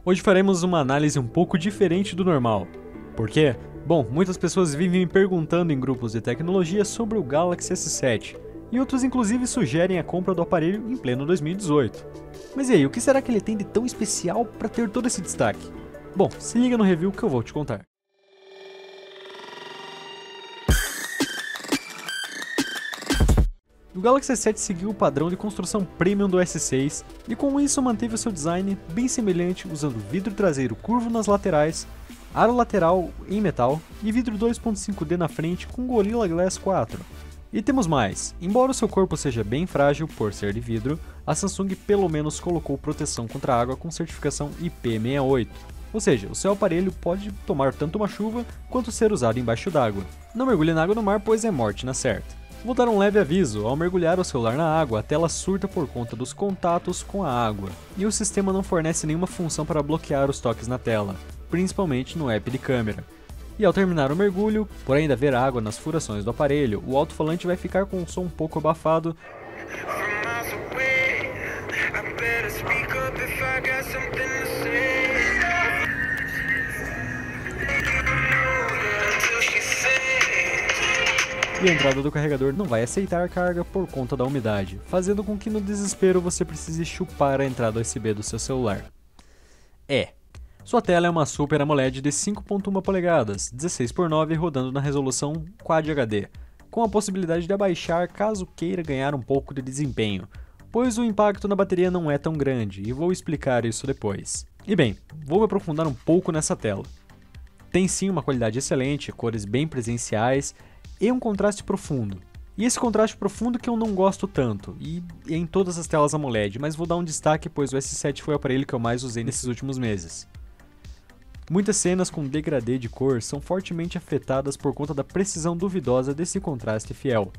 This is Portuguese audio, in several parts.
Hoje faremos uma análise um pouco diferente do normal. Por quê? Bom, muitas pessoas vivem me perguntando em grupos de tecnologia sobre o Galaxy S7, e outros inclusive sugerem a compra do aparelho em pleno 2018. Mas e aí, o que será que ele tem de tão especial para ter todo esse destaque? Bom, se liga no review que eu vou te contar. O Galaxy S7 seguiu o padrão de construção premium do S6 e com isso manteve o seu design bem semelhante usando vidro traseiro curvo nas laterais, aro lateral em metal e vidro 2.5D na frente com Gorilla Glass 4. E temos mais, embora o seu corpo seja bem frágil por ser de vidro, a Samsung pelo menos colocou proteção contra água com certificação IP68. Ou seja, o seu aparelho pode tomar tanto uma chuva quanto ser usado embaixo d'água. Não mergulhe na água no mar, pois é morte na certa. Vou dar um leve aviso, ao mergulhar o celular na água, a tela surta por conta dos contatos com a água, e o sistema não fornece nenhuma função para bloquear os toques na tela, principalmente no app de câmera. E ao terminar o mergulho, por ainda haver água nas furações do aparelho, o alto-falante vai ficar com um som um pouco abafado, e a entrada do carregador não vai aceitar carga por conta da umidade, fazendo com que no desespero você precise chupar a entrada USB do seu celular. Sua tela é uma Super AMOLED de 5.1 polegadas, 16:9 rodando na resolução Quad HD, com a possibilidade de abaixar caso queira ganhar um pouco de desempenho, pois o impacto na bateria não é tão grande, e vou explicar isso depois. E bem, vou me aprofundar um pouco nessa tela. Tem sim uma qualidade excelente, cores bem presenciais e um contraste profundo. E esse contraste profundo que eu não gosto tanto, e é em todas as telas AMOLED, mas vou dar um destaque pois o S7 foi o aparelho que eu mais usei nesses últimos meses. Muitas cenas com degradê de cor são fortemente afetadas por conta da precisão duvidosa desse contraste fiel.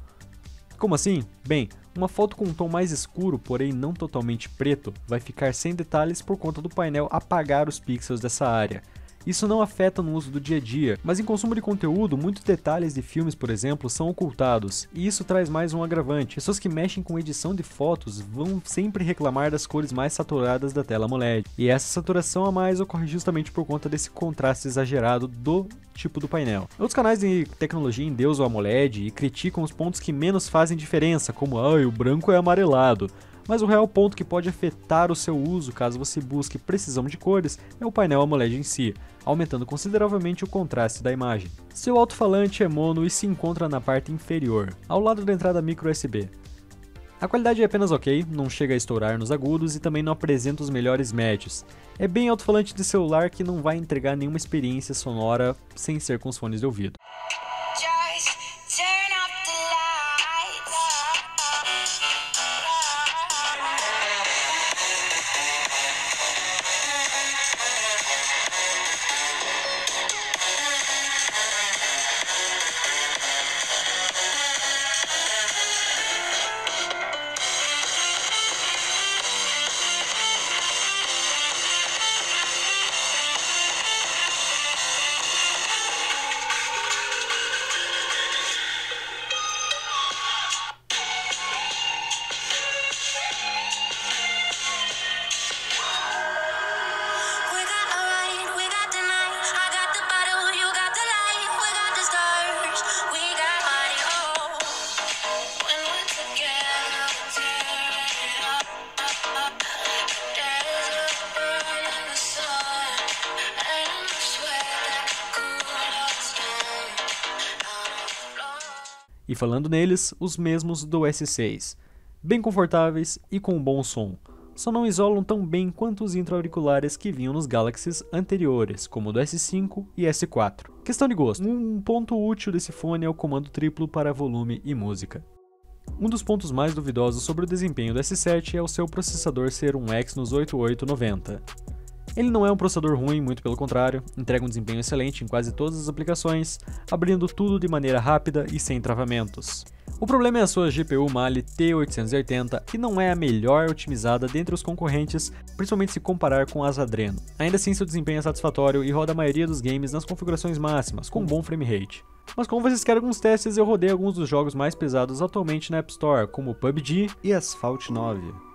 Como assim? Bem, uma foto com um tom mais escuro, porém não totalmente preto, vai ficar sem detalhes por conta do painel apagar os pixels dessa área. Isso não afeta no uso do dia a dia, mas em consumo de conteúdo, muitos detalhes de filmes, por exemplo, são ocultados, e isso traz mais um agravante. Pessoas que mexem com edição de fotos vão sempre reclamar das cores mais saturadas da tela AMOLED, e essa saturação a mais ocorre justamente por conta desse contraste exagerado do tipo do painel. Outros canais de tecnologia endeusam o AMOLED e criticam os pontos que menos fazem diferença, como o branco é amarelado. Mas o real ponto que pode afetar o seu uso caso você busque precisão de cores é o painel AMOLED em si, aumentando consideravelmente o contraste da imagem. Seu alto-falante é mono e se encontra na parte inferior, ao lado da entrada micro USB. A qualidade é apenas ok, não chega a estourar nos agudos e também não apresenta os melhores matches. É bem alto-falante de celular que não vai entregar nenhuma experiência sonora sem ser com os fones de ouvido. E falando neles, os mesmos do S6, bem confortáveis e com um bom som, só não isolam tão bem quanto os intra-auriculares que vinham nos Galaxies anteriores, como o do S5 e S4. Questão de gosto, um ponto útil desse fone é o comando triplo para volume e música. Um dos pontos mais duvidosos sobre o desempenho do S7 é o seu processador ser um Exynos 8890. Ele não é um processador ruim, muito pelo contrário, entrega um desempenho excelente em quase todas as aplicações, abrindo tudo de maneira rápida e sem travamentos. O problema é a sua GPU Mali T880, que não é a melhor otimizada dentre os concorrentes, principalmente se comparar com as Adreno. Ainda assim, seu desempenho é satisfatório e roda a maioria dos games nas configurações máximas, com bom frame rate. Mas como vocês querem alguns testes, eu rodei alguns dos jogos mais pesados atualmente na App Store, como PUBG e Asphalt 9.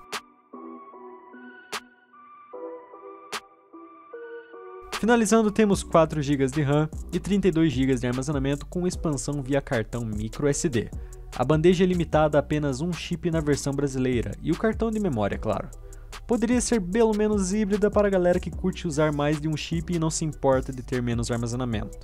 Finalizando, temos 4 GB de RAM e 32 GB de armazenamento com expansão via cartão microSD. A bandeja é limitada a apenas um chip na versão brasileira e o cartão de memória, claro. Poderia ser pelo menos híbrida para a galera que curte usar mais de um chip e não se importa de ter menos armazenamento.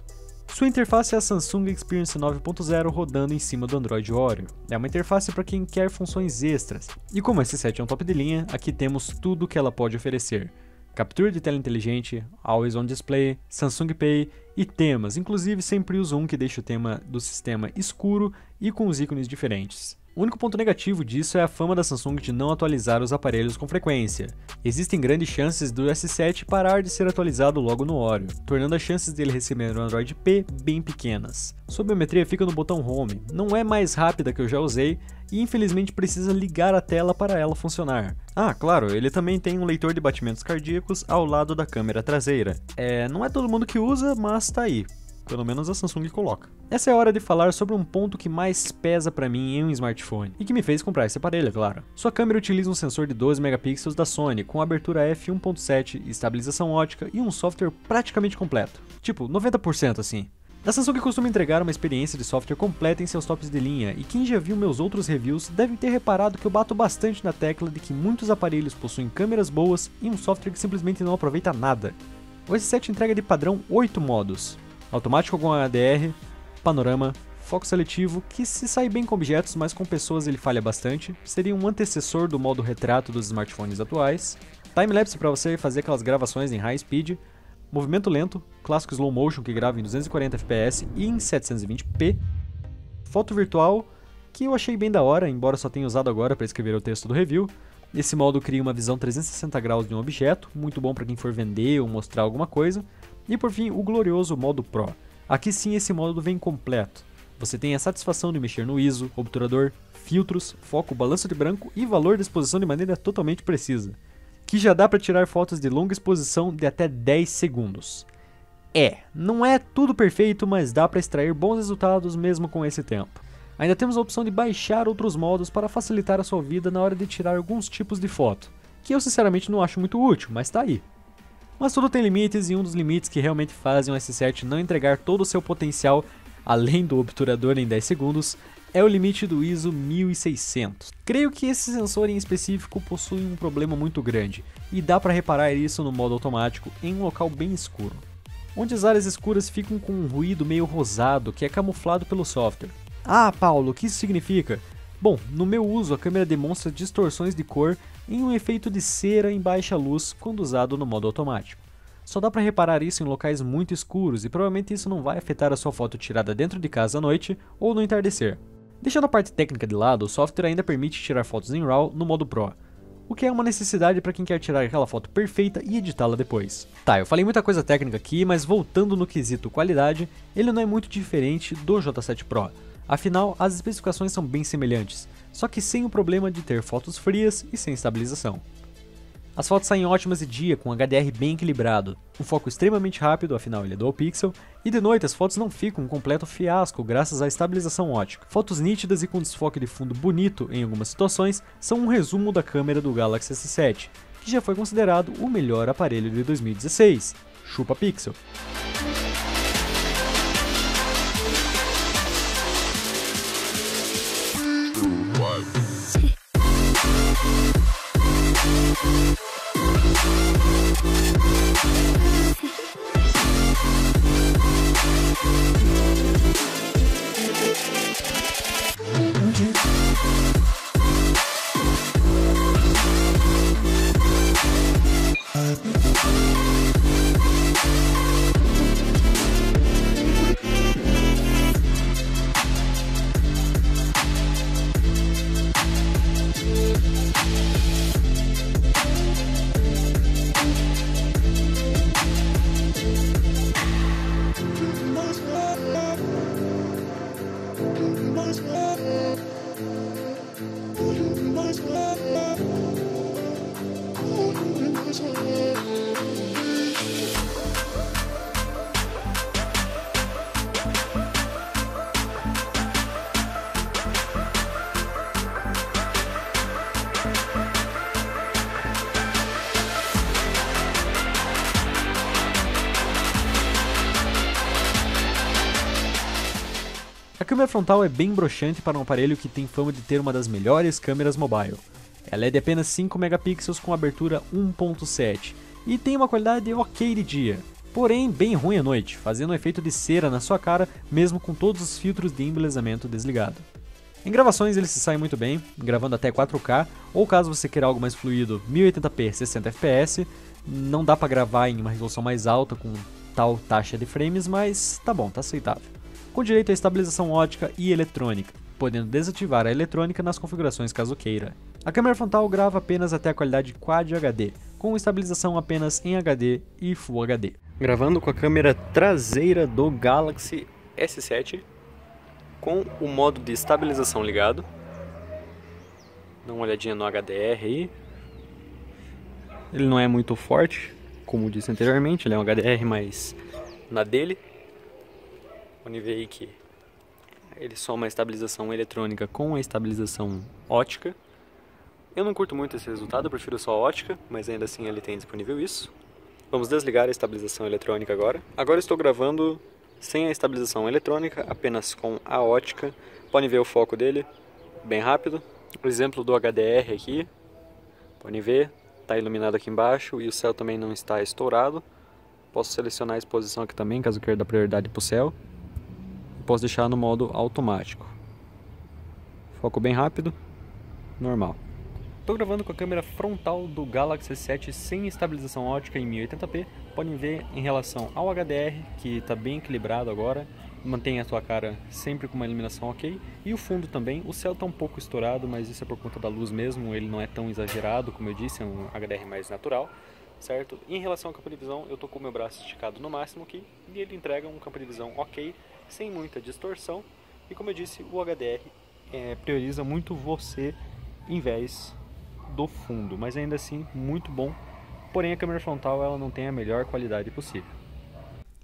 Sua interface é a Samsung Experience 9.0 rodando em cima do Android Oreo. É uma interface para quem quer funções extras. E como a S7 é um top de linha, aqui temos tudo que ela pode oferecer. Captura de tela inteligente, Always On Display, Samsung Pay e temas, inclusive sempre uso um que deixa o tema do sistema escuro e com os ícones diferentes. O único ponto negativo disso é a fama da Samsung de não atualizar os aparelhos com frequência. Existem grandes chances do S7 parar de ser atualizado logo no Oreo, tornando as chances dele receber o Android P bem pequenas. Sua biometria fica no botão Home, não é mais rápida que eu já usei e infelizmente precisa ligar a tela para ela funcionar. Ah, claro, ele também tem um leitor de batimentos cardíacos ao lado da câmera traseira. Não é todo mundo que usa, mas tá aí. Pelo menos a Samsung coloca. Essa é a hora de falar sobre um ponto que mais pesa pra mim em um smartphone, e que me fez comprar esse aparelho, é claro. Sua câmera utiliza um sensor de 12 megapixels da Sony, com abertura f1.7, estabilização ótica e um software praticamente completo. Tipo, 90% assim. A Samsung costuma entregar uma experiência de software completa em seus tops de linha, e quem já viu meus outros reviews deve ter reparado que eu bato bastante na tecla de que muitos aparelhos possuem câmeras boas e um software que simplesmente não aproveita nada. O S7 entrega de padrão 8 modos. Automático com HDR, panorama, foco seletivo, que se sai bem com objetos, mas com pessoas ele falha bastante, seria um antecessor do modo retrato dos smartphones atuais, time-lapse para você fazer aquelas gravações em high speed, movimento lento, clássico slow motion que grava em 240 fps e em 720p, foto virtual, que eu achei bem da hora, embora só tenha usado agora para escrever o texto do review. Esse modo cria uma visão 360 graus de um objeto, muito bom para quem for vender ou mostrar alguma coisa. E por fim, o glorioso modo Pro. Aqui sim esse modo vem completo. Você tem a satisfação de mexer no ISO, obturador, filtros, foco, balanço de branco e valor de exposição de maneira totalmente precisa. Que já dá para tirar fotos de longa exposição de até 10 segundos. Não é tudo perfeito, mas dá para extrair bons resultados mesmo com esse tempo. Ainda temos a opção de baixar outros modos para facilitar a sua vida na hora de tirar alguns tipos de foto, que eu sinceramente não acho muito útil, mas tá aí. Mas tudo tem limites e um dos limites que realmente fazem o S7 não entregar todo o seu potencial, além do obturador em 10 segundos, é o limite do ISO 1600. Creio que esse sensor em específico possui um problema muito grande, e dá para reparar isso no modo automático em um local bem escuro, onde as áreas escuras ficam com um ruído meio rosado que é camuflado pelo software. Ah, Paulo, o que isso significa? Bom, no meu uso a câmera demonstra distorções de cor em um efeito de cera em baixa luz quando usado no modo automático. Só dá para reparar isso em locais muito escuros e provavelmente isso não vai afetar a sua foto tirada dentro de casa à noite ou no entardecer. Deixando a parte técnica de lado, o software ainda permite tirar fotos em RAW no modo Pro, o que é uma necessidade para quem quer tirar aquela foto perfeita e editá-la depois. Tá, eu falei muita coisa técnica aqui, mas voltando no quesito qualidade, ele não é muito diferente do J7 Pro. Afinal, as especificações são bem semelhantes, só que sem o problema de ter fotos frias e sem estabilização. As fotos saem ótimas de dia, com HDR bem equilibrado, um foco extremamente rápido, afinal ele é dual pixel, e de noite as fotos não ficam um completo fiasco graças à estabilização ótica. Fotos nítidas e com desfoque de fundo bonito em algumas situações são um resumo da câmera do Galaxy S7, que já foi considerado o melhor aparelho de 2016. Chupa pixel! A câmera frontal é bem broxante para um aparelho que tem fama de ter uma das melhores câmeras mobile. Ela é de apenas 5 megapixels com abertura 1.7 e tem uma qualidade ok de dia, porém bem ruim à noite, fazendo um efeito de cera na sua cara mesmo com todos os filtros de embelezamento desligado. Em gravações ele se sai muito bem, gravando até 4K, ou caso você queira algo mais fluido, 1080p 60 fps, não dá para gravar em uma resolução mais alta com tal taxa de frames, mas tá bom, tá aceitável. Com direito a estabilização ótica e eletrônica, podendo desativar a eletrônica nas configurações caso queira. A câmera frontal grava apenas até a qualidade Quad HD, com estabilização apenas em HD e Full HD. Gravando com a câmera traseira do Galaxy S7, com o modo de estabilização ligado. Dá uma olhadinha no HDR aí. Ele não é muito forte, como disse anteriormente, ele é um HDR, mas na dele. Pode ver aí que ele soma a estabilização eletrônica com a estabilização ótica. Eu não curto muito esse resultado, eu prefiro só a ótica, mas ainda assim ele tem disponível isso. Vamos desligar a estabilização eletrônica agora. Agora estou gravando sem a estabilização eletrônica, apenas com a ótica. Podem ver o foco dele, bem rápido. O exemplo do HDR aqui, podem ver, está iluminado aqui embaixo e o céu também não está estourado. Posso selecionar a exposição aqui também, caso queira dar prioridade para o céu. Posso deixar no modo automático. Foco bem rápido, normal. Estou gravando com a câmera frontal do Galaxy S7 sem estabilização ótica em 1080p. Podem ver em relação ao HDR, que está bem equilibrado agora. Mantém a sua cara sempre com uma iluminação ok. E o fundo também. O céu está um pouco estourado, mas isso é por conta da luz mesmo. Ele não é tão exagerado, como eu disse, é um HDR mais natural, certo? E em relação ao campo de visão, eu estou com o meu braço esticado no máximo aqui. E ele entrega um campo de visão ok, sem muita distorção. E como eu disse, o HDR prioriza muito você em vez do fundo, mas ainda assim muito bom, porém a câmera frontal ela não tem a melhor qualidade possível.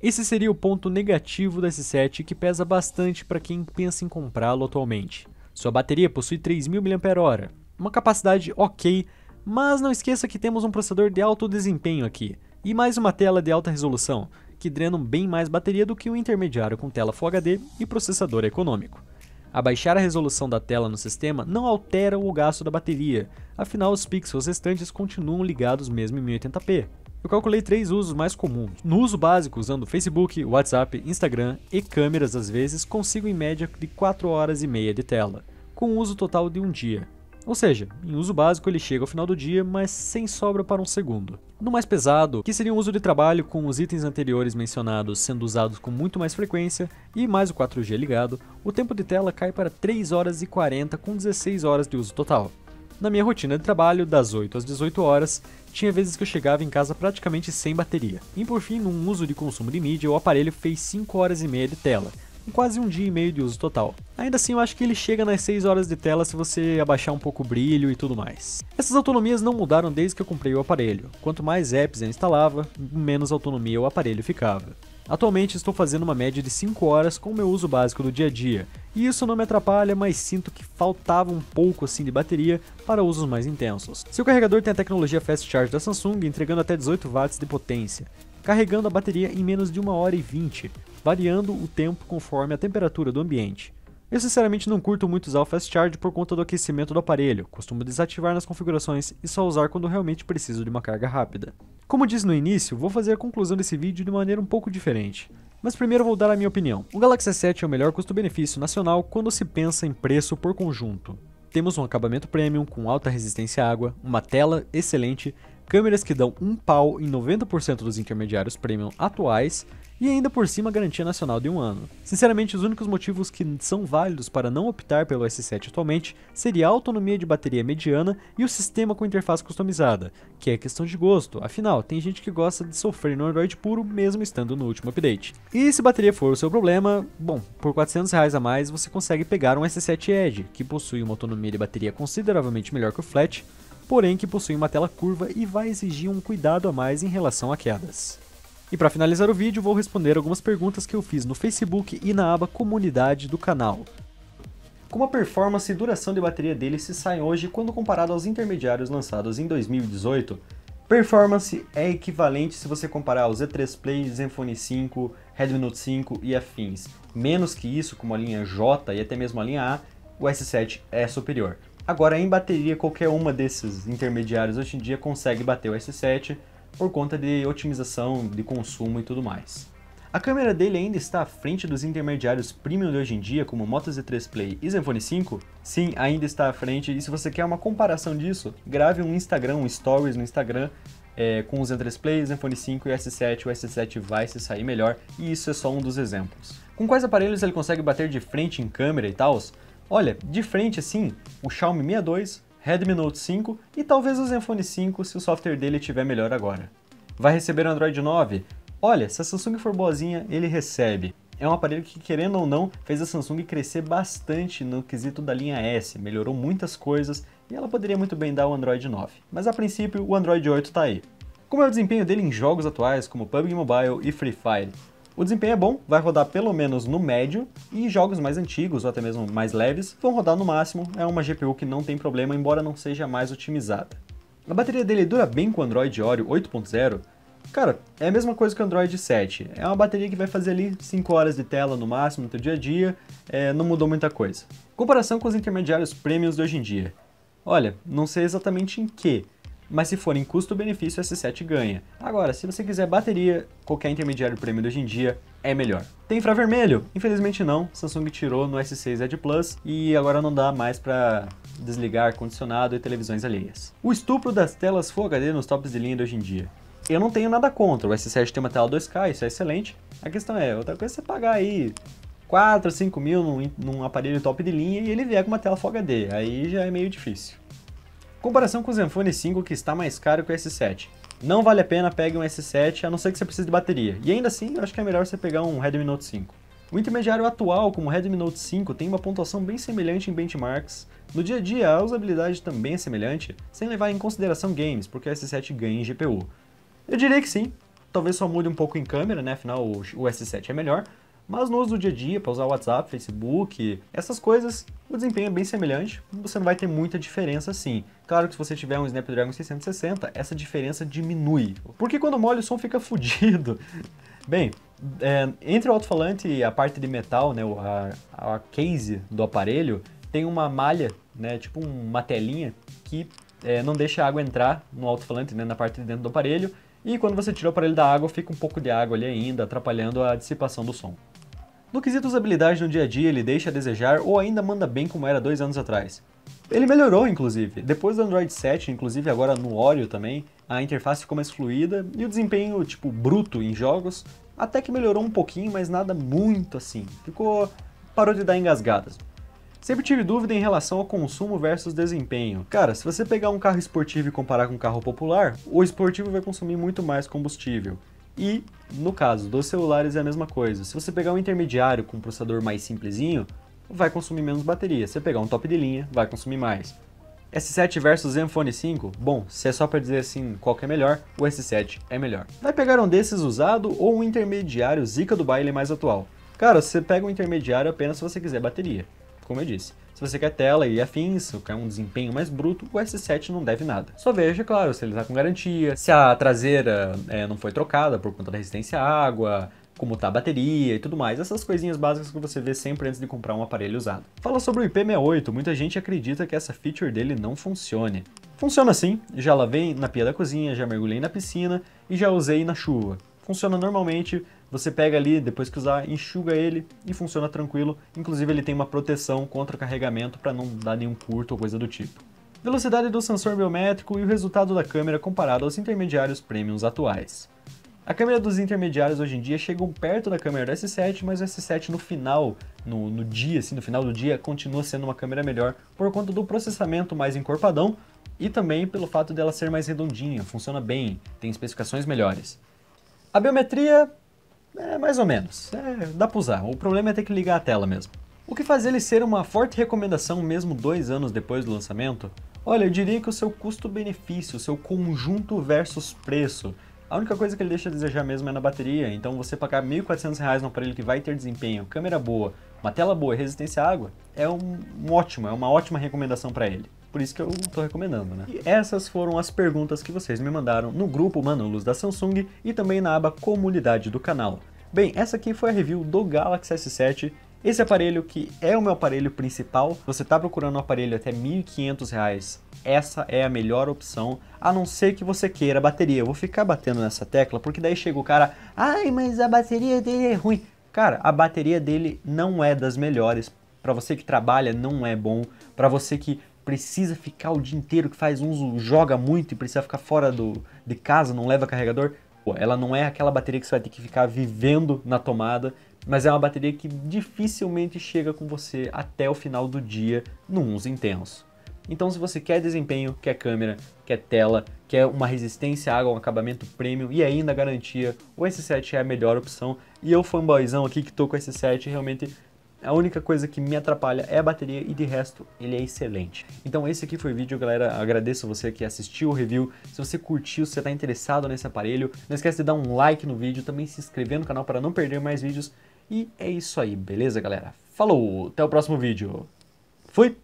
Esse seria o ponto negativo da S7 que pesa bastante para quem pensa em comprá-lo atualmente. Sua bateria possui 3000 mAh, uma capacidade ok, mas não esqueça que temos um processador de alto desempenho aqui, e mais uma tela de alta resolução, que drenam bem mais bateria do que o intermediário com tela Full HD e processador econômico. Abaixar a resolução da tela no sistema não altera o gasto da bateria, afinal os pixels restantes continuam ligados mesmo em 1080p. Eu calculei 3 usos mais comuns. No uso básico, usando Facebook, WhatsApp, Instagram e câmeras às vezes, consigo em média de 4 horas e meia de tela, com um uso total de um dia. Ou seja, em uso básico ele chega ao final do dia, mas sem sobra para um segundo. No mais pesado, que seria um uso de trabalho com os itens anteriores mencionados sendo usados com muito mais frequência e mais o 4G ligado, o tempo de tela cai para 3 horas e 40 com 16 horas de uso total. Na minha rotina de trabalho, das 8 às 18 horas, tinha vezes que eu chegava em casa praticamente sem bateria. E por fim, num uso de consumo de mídia, o aparelho fez 5 horas e meia de tela, com quase um dia e meio de uso total. Ainda assim, eu acho que ele chega nas 6 horas de tela se você abaixar um pouco o brilho e tudo mais. Essas autonomias não mudaram desde que eu comprei o aparelho. Quanto mais apps eu instalava, menos autonomia o aparelho ficava. Atualmente estou fazendo uma média de 5 horas com o meu uso básico do dia a dia, e isso não me atrapalha, mas sinto que faltava um pouco assim de bateria para usos mais intensos. Seu carregador tem a tecnologia Fast Charge da Samsung, entregando até 18 watts de potência, carregando a bateria em menos de 1 hora e 20, variando o tempo conforme a temperatura do ambiente. Eu sinceramente não curto muito usar o Fast Charge por conta do aquecimento do aparelho, costumo desativar nas configurações e só usar quando realmente preciso de uma carga rápida. Como disse no início, vou fazer a conclusão desse vídeo de maneira um pouco diferente. Mas primeiro vou dar a minha opinião. O Galaxy S7 é o melhor custo-benefício nacional quando se pensa em preço por conjunto. Temos um acabamento premium com alta resistência à água, uma tela excelente, câmeras que dão um pau em 90% dos intermediários premium atuais e ainda por cima garantia nacional de 1 ano. Sinceramente, os únicos motivos que são válidos para não optar pelo S7 atualmente seria a autonomia de bateria mediana e o sistema com interface customizada, que é questão de gosto, afinal, tem gente que gosta de sofrer no Android puro mesmo estando no último update. E se bateria for o seu problema, bom, por R$400 a mais você consegue pegar um S7 Edge, que possui uma autonomia de bateria consideravelmente melhor que o Flat, porém que possui uma tela curva e vai exigir um cuidado a mais em relação a quedas. E para finalizar o vídeo, vou responder algumas perguntas que eu fiz no Facebook e na aba Comunidade do canal. Como a performance e duração de bateria dele se saem hoje quando comparado aos intermediários lançados em 2018, Performance é equivalente se você comparar o Z3 Play, Zenfone 5, Redmi Note 5 e afins. Menos que isso, como a linha J e até mesmo a linha A, o S7 é superior. Agora, em bateria, qualquer uma desses intermediários hoje em dia consegue bater o S7 por conta de otimização, de consumo e tudo mais. A câmera dele ainda está à frente dos intermediários premium de hoje em dia, como Moto Z3 Play e Zenfone 5? Sim, ainda está à frente, e se você quer uma comparação disso, grave um Stories no Instagram, com o Z3 Play, Zenfone 5 e o S7 vai se sair melhor, e isso é só um dos exemplos. Com quais aparelhos ele consegue bater de frente em câmera e tal? Olha, de frente assim, o Xiaomi Mi A2, Redmi Note 5 e talvez o Zenfone 5 se o software dele estiver melhor agora. Vai receber o Android 9? Olha, se a Samsung for boazinha, ele recebe. É um aparelho que, querendo ou não, fez a Samsung crescer bastante no quesito da linha S, melhorou muitas coisas e ela poderia muito bem dar o Android 9. Mas a princípio, o Android 8 tá aí. Como é o desempenho dele em jogos atuais, como PUBG Mobile e Free Fire? O desempenho é bom, vai rodar pelo menos no médio, e jogos mais antigos ou até mesmo mais leves vão rodar no máximo, é uma GPU que não tem problema, embora não seja mais otimizada. A bateria dele dura bem com o Android Oreo 8.0? Cara, é a mesma coisa que o Android 7, é uma bateria que vai fazer ali 5 horas de tela no máximo no teu dia a dia, não mudou muita coisa. Comparação com os intermediários premiums de hoje em dia. Olha, não sei exatamente em que, mas se for em custo-benefício, o S7 ganha. Agora, se você quiser bateria, qualquer intermediário premium de hoje em dia é melhor. Tem infravermelho? Infelizmente não, Samsung tirou no S6 Edge Plus e agora não dá mais para desligar ar-condicionado e televisões alheias. O estupro das telas Full HD nos tops de linha de hoje em dia. Eu não tenho nada contra, o S7 tem uma tela 2K, isso é excelente. A questão é, outra coisa é você pagar aí 4, 5 mil num aparelho top de linha e ele vier com uma tela Full HD, aí já é meio difícil. Comparação com o Zenfone 5, que está mais caro que o S7. Não vale a pena pegar um S7, a não ser que você precise de bateria. E ainda assim, eu acho que é melhor você pegar um Redmi Note 5. O intermediário atual, como o Redmi Note 5, tem uma pontuação bem semelhante em benchmarks. No dia a dia, a usabilidade também é semelhante, sem levar em consideração games, porque o S7 ganha em GPU. Eu diria que sim, talvez só mude um pouco em câmera, né? Afinal o S7 é melhor, mas no uso do dia a dia, para usar o WhatsApp, Facebook, essas coisas, o desempenho é bem semelhante, você não vai ter muita diferença assim. Claro que se você tiver um Snapdragon 660, essa diferença diminui, porque quando molha o som fica fodido. Bem, entre o alto-falante e a parte de metal, né, a case do aparelho, tem uma malha, né, tipo uma telinha, que não deixa a água entrar no alto-falante, né, na parte de dentro do aparelho, e quando você tira o aparelho da água, fica um pouco de água ali ainda, atrapalhando a dissipação do som. No quesito usabilidade no dia a dia, ele deixa a desejar ou ainda manda bem como era 2 anos atrás. Ele melhorou, inclusive. Depois do Android 7, inclusive agora no Oreo também, a interface ficou mais fluida e o desempenho, tipo, bruto em jogos, até que melhorou um pouquinho, mas nada muito assim. Parou de dar engasgadas. Sempre tive dúvida em relação ao consumo versus desempenho. Cara, se você pegar um carro esportivo e comparar com um carro popular, o esportivo vai consumir muito mais combustível. E, no caso dos celulares, é a mesma coisa. Se você pegar um intermediário com um processador mais simplesinho, vai consumir menos bateria. Se você pegar um top de linha, vai consumir mais. S7 versus Zenfone 5? Bom, se é só para dizer assim qual que é melhor, o S7 é melhor. Vai pegar um desses usado ou um intermediário zica do baile mais atual? Cara, você pega um intermediário apenas se você quiser bateria. Como eu disse, se você quer tela e afins, se quer um desempenho mais bruto, o S7 não deve nada. Só veja, claro, se ele está com garantia, se a traseira não foi trocada por conta da resistência à água, como está a bateria e tudo mais, essas coisinhas básicas que você vê sempre antes de comprar um aparelho usado. Fala sobre o IP68, muita gente acredita que essa feature dele não funcione. Funciona sim, já lavei na pia da cozinha, já mergulhei na piscina e já usei na chuva. Funciona normalmente, você pega ali, depois que usar, enxuga ele e funciona tranquilo. Inclusive ele tem uma proteção contra carregamento para não dar nenhum curto ou coisa do tipo. Velocidade do sensor biométrico e o resultado da câmera comparado aos intermediários premiums atuais. A câmera dos intermediários hoje em dia chegam perto da câmera do S7, mas o S7 no final, no dia, assim, no final do dia, continua sendo uma câmera melhor por conta do processamento mais encorpadão e também pelo fato dela ser mais redondinha, funciona bem, tem especificações melhores. A biometria é mais ou menos, dá pra usar, o problema é ter que ligar a tela mesmo. O que faz ele ser uma forte recomendação mesmo 2 anos depois do lançamento? Olha, eu diria que o seu custo-benefício, o seu conjunto versus preço. A única coisa que ele deixa a desejar mesmo é na bateria, então você pagar R$ 1.400 num aparelho que vai ter desempenho, câmera boa, uma tela boa e resistência à água, é uma ótima recomendação para ele. por isso que eu tô recomendando, né? E essas foram as perguntas que vocês me mandaram no grupo Manolos da Samsung e também na aba comunidade do canal. Bem, essa aqui foi a review do Galaxy S7. Esse aparelho que é o meu aparelho principal, se você está procurando um aparelho até R$ 1.500, essa é a melhor opção, a não ser que você queira bateria. Eu vou ficar batendo nessa tecla, porque daí chega o cara, ai, mas a bateria dele é ruim. Cara, a bateria dele não é das melhores, para você que trabalha não é bom, para você que precisa ficar o dia inteiro, que faz uso, joga muito e precisa ficar fora de casa, não leva carregador, ela não é aquela bateria que você vai ter que ficar vivendo na tomada, mas é uma bateria que dificilmente chega com você até o final do dia num uso intenso. Então se você quer desempenho, quer câmera, quer tela, quer uma resistência à água, um acabamento premium e ainda garantia, o S7 é a melhor opção. E eu, fanboyzão aqui que tô com o S7, realmente a única coisa que me atrapalha é a bateria e de resto ele é excelente. Então esse aqui foi o vídeo, galera. Agradeço você que assistiu o review. Se você curtiu, se você está interessado nesse aparelho, não esquece de dar um like no vídeo, também se inscrever no canal para não perder mais vídeos. E é isso aí, beleza, galera? Falou, até o próximo vídeo. Fui!